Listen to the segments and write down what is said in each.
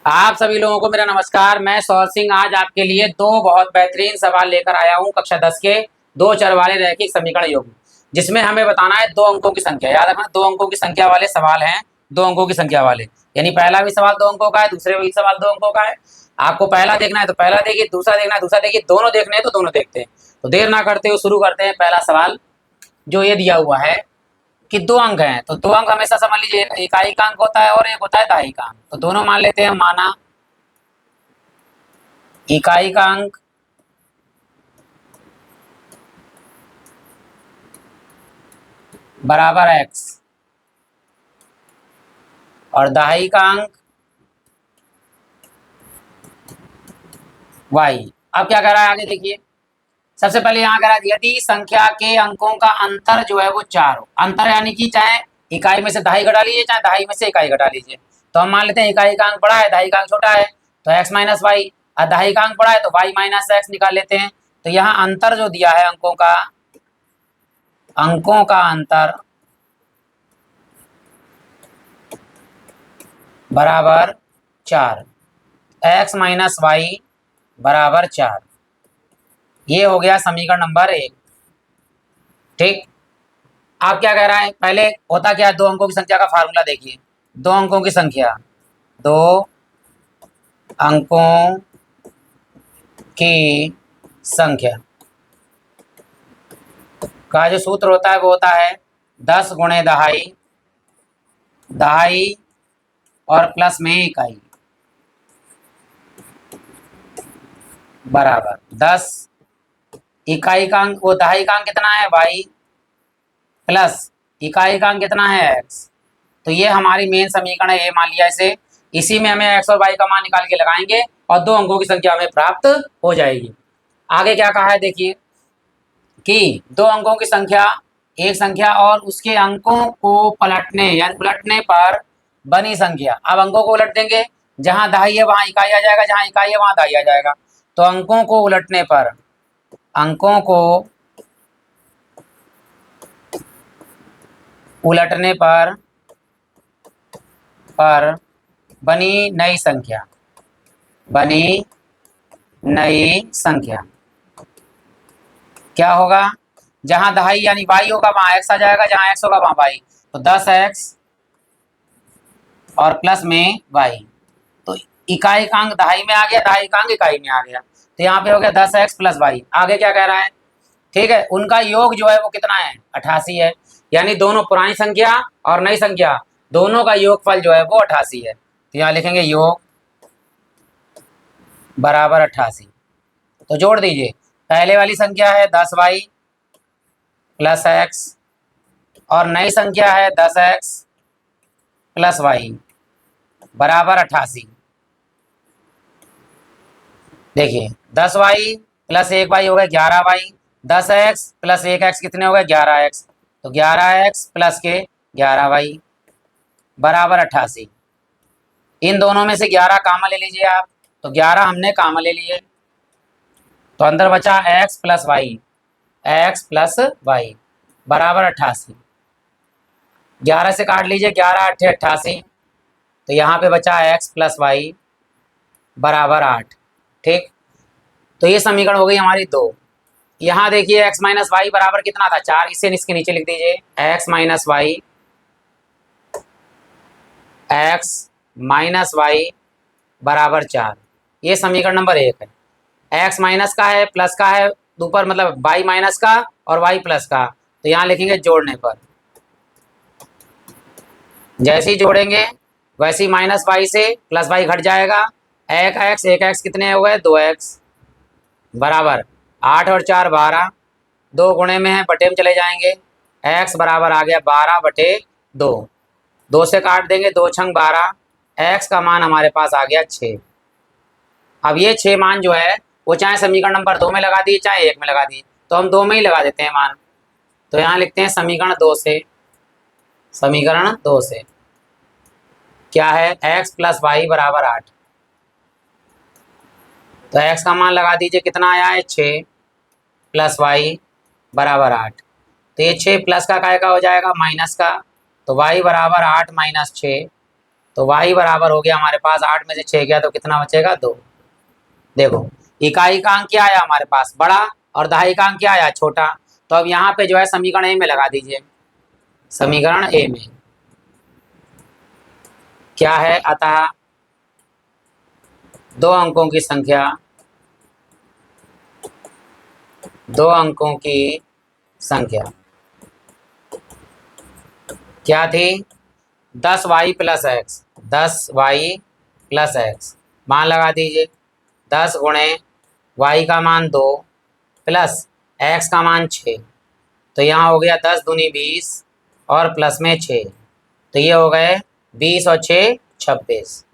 आप सभी लोगों को मेरा नमस्कार। मैं सौर सिंह आज आपके लिए दो बहुत बेहतरीन सवाल लेकर आया हूं कक्षा 10 के दो चर वाले रैखिक समीकरण योग, जिसमें हमें बताना है दो अंकों की संख्या। याद रखना, दो अंकों की संख्या वाले सवाल हैं। दो अंकों की संख्या वाले यानी पहला भी सवाल दो अंकों का है, दूसरे भी सवाल दो अंकों का है। आपको पहला देखना है तो पहला देखिए, दूसरा देखना है दूसरा देखिए, दोनों देखने हैं तो दोनों देखते हैं। तो देर ना करते हुए शुरू करते हैं। पहला सवाल जो ये दिया हुआ है कि दो अंक हैं, तो दो अंक हमेशा समझ लीजिए इकाई का अंक होता है और एक होता है दहाई का अंक। तो दोनों मान लेते हैं। माना इकाई का अंक बराबर x और दहाई का अंक y। अब क्या कह रहा है आगे देखिए। सबसे पहले यहाँ कह रहा है यदि संख्या के अंकों का अंतर जो है वो 4 हो। अंतर यानी कि चाहे इकाई में से दहाई घटा लीजिए, चाहे दहाई में से इकाई घटा लीजिए। तो हम मान लेते हैं इकाई का अंक बड़ा है, दहाई का अंक छोटा है, तो x माइनस वाई, और दहाई का अंक बड़ा है तो y माइनस एक्स निकाल लेते हैं। तो यहाँ अंतर जो दिया है अंकों का अंतर बराबर 4, x माइनस वाई बराबर 4। ये हो गया समीकरण नंबर 1। ठीक। आप क्या कह रहा है, पहले होता क्या है, दो अंकों की संख्या का फार्मूला देखिए। दो अंकों की संख्या, दो अंकों की संख्या का जो सूत्र होता है वो होता है 10 गुणे दहाई, दहाई और प्लस में इकाई बराबर 10। इकाई का अंक वो दहाई का अंक कितना है y, प्लस इकाई का अंक कितना है x। तो ये हमारी मेन समीकरण है, ये मान लिया इसे। इसी में हमें x और y का मान निकाल के लगाएंगे और दो अंकों की संख्या हमें प्राप्त हो जाएगी। आगे क्या कहा है देखिए कि दो अंकों की संख्या, एक संख्या और उसके अंकों को पलटने यानी उलटने पर बनी संख्या। अब अंकों को उलट देंगे, जहां दहाई है वहां इकाई आ जाएगा, जहां इकाई है वहां दहाई आ जाएगा। तो अंकों को उलटने पर, अंकों को उलटने पर बनी नई संख्या, बनी नई संख्या क्या होगा, जहां दहाई यानी y होगा वहां x आ जाएगा, जहां x होगा वहां y। तो 10x और प्लस में y। तो इकाई का अंक दहाई में आ गया, दहाई का अंक इकाई में आ गया। तो यहाँ पे हो गया 10x प्लस y। आगे क्या कह रहा है, ठीक है, उनका योग जो है वो कितना है, 88 है। यानी दोनों पुरानी संख्या और नई संख्या दोनों का योगफल जो है वो 88 है। तो यहाँ लिखेंगे योग बराबर 88। तो जोड़ दीजिए, पहले वाली संख्या है 10y प्लस x और नई संख्या है 10x प्लस y बराबर 88। देखिए 10y प्लस 1y हो गया 11y, 10x प्लस 1x कितने हो गए 11x। तो 11x प्लस के 11y बराबर 88। इन दोनों में से 11 कामा ले लीजिए आप, तो 11 हमने कामा ले लिए, तो अंदर बचा x plus Y, x plus Y बराबर 88। 11 से काट लीजिए, 11 8 88। तो यहाँ पे बचा x प्लस वाई बराबर 8। ठीक। तो ये समीकरण हो गई हमारी 2। यहाँ देखिए x माइनस वाई बराबर कितना था, 4। इससे इसके नीचे लिख दीजिए x माइनस वाई बराबर 4। ये समीकरण नंबर 1 है। x माइनस का है, प्लस का है ऊपर, मतलब y माइनस का और y प्लस का। तो यहाँ लिखेंगे जोड़ने पर, जैसे ही जोड़ेंगे वैसे ही माइनस वाई से प्लस वाई घट जाएगा। एक एक्स कितने हो गए, 2x बराबर 8 और 4 12, 2 गुणे में है बटे में चले जाएंगे, x बराबर आ गया 12/2। 2 से काट देंगे, 2 छंग 12, x का मान हमारे पास आ गया 6। अब ये 6 मान जो है वो चाहे समीकरण नंबर 2 में लगा दिए चाहे 1 में लगा दिए, तो हम 2 में ही लगा देते हैं मान। तो यहाँ लिखते हैं समीकरण 2 से, समीकरण 2 से क्या है, x प्लस वाई बराबर 8। तो x का मान लगा दीजिए, कितना आया है 6 प्लस वाई बराबर 8। तो ये 6 प्लस का काय का हो जाएगा, माइनस का। तो y बराबर 8 माइनस 6। तो y बराबर हो गया हमारे पास 8 में से 6 गया तो कितना बचेगा 2। देखो इकाई का अंक क्या आया हमारे पास बड़ा और दहाई का अंक क्या आया छोटा। तो अब यहाँ पे जो है समीकरण ए में लगा दीजिए। समीकरण ए में क्या है, अतः दो अंकों की संख्या, दो अंकों की संख्या क्या थी 10y plus x, 10y plus x मान लगा दीजिए। 10 गुणे y का मान 2 प्लस x का मान 6। तो यहाँ हो गया 10 दूनी 20 और प्लस में 6, तो ये हो गए 20 और 6 26।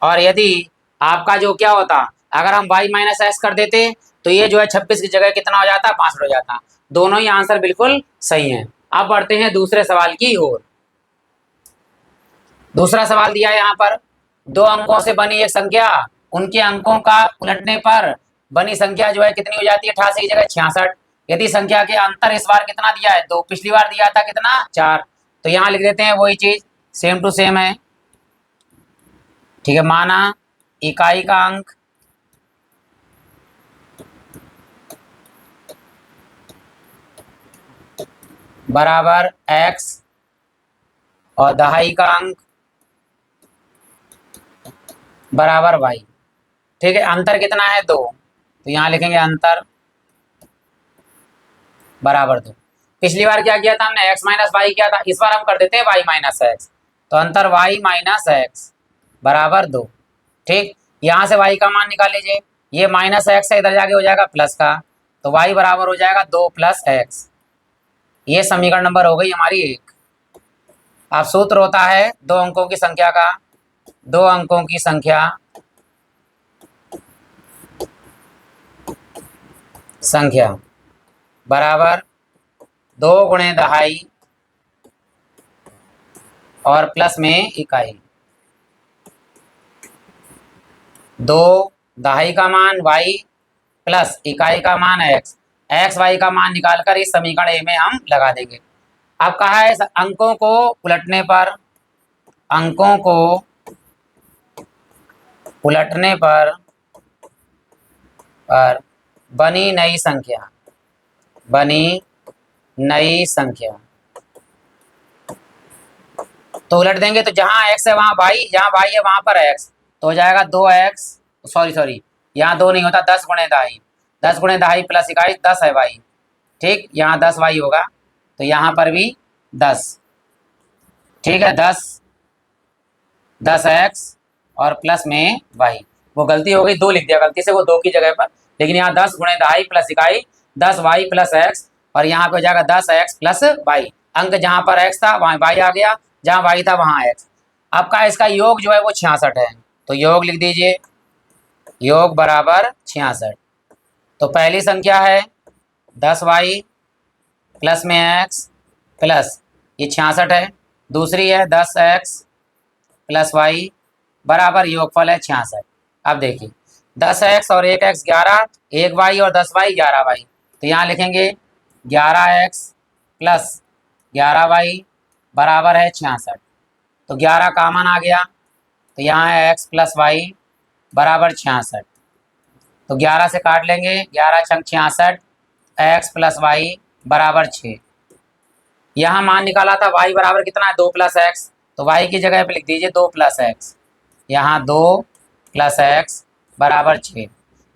और यदि आपका जो क्या होता, अगर हम y माइनस एक्स कर देते तो ये जो है 26 की जगह कितना हो जाता 65 हो जाता। दोनों ही आंसर बिल्कुल सही हैं। अब बढ़ते हैं दूसरे सवाल की ओर। दूसरा सवाल दिया है यहाँ पर, दो अंकों से बनी एक संख्या, उनके अंकों का उलटने पर बनी संख्या जो है कितनी हो जाती है 88 की जगह 66। यदि संख्या के अंतर इस बार कितना दिया है 2, पिछली बार दिया था कितना 4। तो यहाँ लिख देते हैं वही चीज, सेम टू सेम है। ठीक है, माना इकाई का अंक बराबर x और दहाई का अंक बराबर y। ठीक है, अंतर कितना है 2, तो यहाँ लिखेंगे अंतर बराबर 2। पिछली बार क्या किया था हमने x माइनस वाई किया था, इस बार हम कर देते हैं y माइनस एक्स। तो अंतर y माइनस एक्स बराबर 2। ठीक, यहाँ से y का मान निकाल लीजिए, ये माइनस एक्स से इधर जाके हो जाएगा प्लस का, तो y बराबर हो जाएगा 2 प्लस एक्स। ये समीकरण नंबर हो गई हमारी 1। अब सूत्र होता है दो अंकों की संख्या का, दो अंकों की संख्या बराबर 2 गुणे दहाई और प्लस में इकाई। 2 दहाई का मान y प्लस इकाई का मान x, x y का मान निकालकर इस समीकरण ए में हम लगा देंगे। अब कहा है अंकों को उलटने पर, अंकों को उलटने पर बनी नई संख्या, बनी नई संख्या। तो उलट देंगे तो जहां x है वहां y, जहां y है वहां पर x, तो हो जाएगा 2x, सॉरी यहाँ 2 नहीं होता, 10 गुणे दहाई, 10 गुणे दहाई प्लस इकाई 10 है y। ठीक, यहाँ 10 y होगा, तो यहाँ पर भी 10। ठीक है, 10x और प्लस में y। वो गलती हो गई, 2 लिख दिया गलती से वो 2 की जगह पर, लेकिन यहाँ 10 गुणे दहाई प्लस इकाई 10y प्लस x, और यहाँ पे हो जाएगा 10x प्लस y। अंक जहाँ पर x था वहाँ y आ गया, जहाँ y था वहाँ x। आपका इसका योग जो है वो 66 है, तो योग लिख दीजिए, योग बराबर 66। तो पहली संख्या है 10y प्लस में x प्लस ये 66 है, दूसरी है 10x प्लस y बराबर योगफल है 66। अब देखिए 10x और 1x 11, 1y और 10y 11y, तो यहाँ लिखेंगे 11x प्लस 11y बराबर है 66। तो 11 कॉमन आ गया, तो यहाँ है x प्लस y बराबर 66। तो 11 से काट लेंगे, 11 छंग 66, x प्लस y बराबर 6। यहाँ मान निकाला था y बराबर कितना है 2 प्लस एक्स, तो y की जगह पे लिख दीजिए 2 प्लस एक्स, यहाँ 2 प्लस एक्स बराबर 6।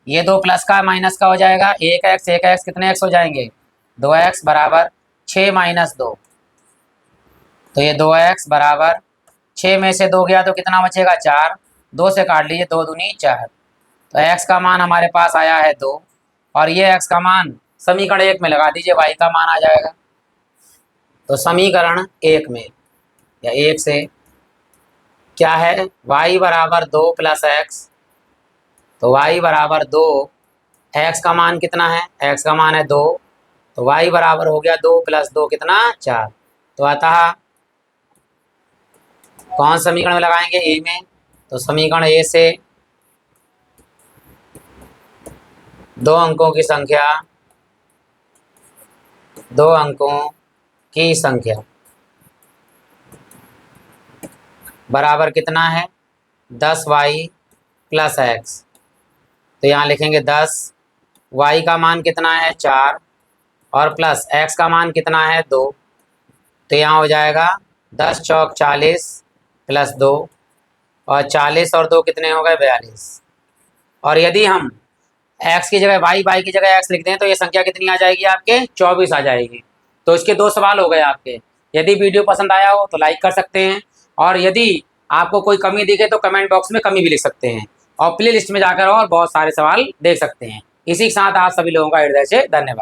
ये 2 प्लस का माइनस का हो जाएगा, 1x कितने x हो जाएंगे 2x बराबर 6 माइनस 2, तो ये 2x बराबर 6 में से 2 गया तो कितना बचेगा 4, 2 से काट लीजिए 2 दूनी 4। तो x का मान हमारे पास आया है 2, और ये x का मान समीकरण 1 में लगा दीजिए, y का मान आ जाएगा। तो समीकरण 1 में या 1 से क्या है y बराबर 2 प्लस एक्स, तो y बराबर 2, x का मान कितना है x का मान है 2, तो y बराबर हो गया 2 प्लस 2 कितना 4। तो अतः कौन समीकरण में लगाएंगे ए में, तो समीकरण ए से दो अंकों की संख्या, बराबर कितना है 10y प्लस एक्स। तो यहाँ लिखेंगे 10, y का मान कितना है 4 और प्लस x का मान कितना है 2। तो यहाँ हो जाएगा 10 चौक 40 प्लस 2 और 40 और 2 कितने हो गए 42। और यदि हम x की जगह y की जगह x लिख दें तो ये संख्या कितनी आ जाएगी आपके 24 आ जाएगी। तो इसके 2 सवाल हो गए आपके। यदि वीडियो पसंद आया हो तो लाइक कर सकते हैं और यदि आपको कोई कमी दिखे तो कमेंट बॉक्स में कमी भी लिख सकते हैं और प्ले लिस्ट में जाकर और बहुत सारे सवाल देख सकते हैं। इसी के साथ आप सभी लोगों का हृदय से धन्यवाद।